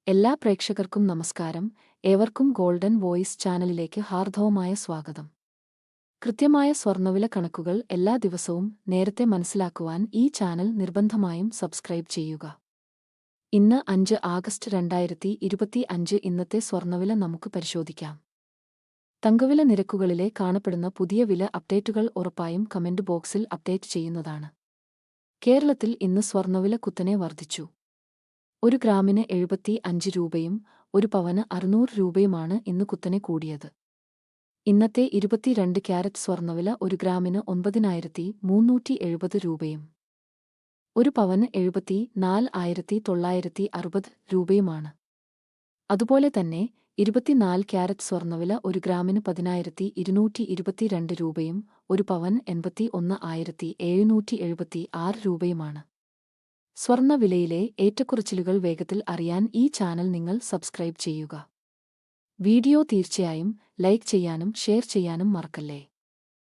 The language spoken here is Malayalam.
എല്ലാ പ്രേക്ഷകർക്കും നമസ്കാരം. ഏവർക്കും ഗോൾഡൻ വോയിസ് ചാനലിലേക്ക് ഹാർദവമായ സ്വാഗതം. കൃത്യമായ സ്വർണ്ണവില കണക്കുകൾ എല്ലാ ദിവസവും നേരത്തെ മനസ്സിലാക്കുവാൻ ഈ ചാനൽ നിർബന്ധമായും സബ്സ്ക്രൈബ് ചെയ്യുക. ഇന്ന് 5 ആഗസ്റ്റ് 2025. ഇന്നത്തെ സ്വർണ്ണവില നമുക്ക് പരിശോധിക്കാം. തങ്കവില നിരക്കുകളിലെ കാണപ്പെടുന്ന പുതിയ വില അപ്ഡേറ്റുകൾ ഉറപ്പായും കമന്റ് ബോക്സിൽ അപ്ഡേറ്റ് ചെയ്യുന്നതാണ്. കേരളത്തിൽ ഇന്ന് സ്വർണ്ണവില കുത്തനെ വർദ്ധിച്ചു. 1 ഗ്രാമിന് 75 രൂപയും 1 പവന് 600 രൂപയുമാണ് ഇന്ന് കുത്തനെ കൂടിയത്. ഇന്നത്തെ 22 ക്യാരറ്റ് സ്വർണ്ണവില 1 ഗ്രാമിന് 9,370 രൂപയും 1 പവന് 74,960 രൂപയുമാണ്. അതുപോലെ തന്നെ 24 ക്യാരറ്റ് സ്വർണ്ണവില 1 ഗ്രാമിന് 10,222 രൂപയും 1 പവൻ 81,776 രൂപയുമാണ്. സ്വർണ്ണവിലയിലെ ഏറ്റക്കുറച്ചിലുകൾ വേഗത്തിൽ അറിയാൻ ഈ ചാനൽ നിങ്ങൾ സബ്സ്ക്രൈബ് ചെയ്യുക. വീഡിയോ തീർച്ചയായും ലൈക്ക് ചെയ്യാനും ഷെയർ ചെയ്യാനും മറക്കല്ലേ.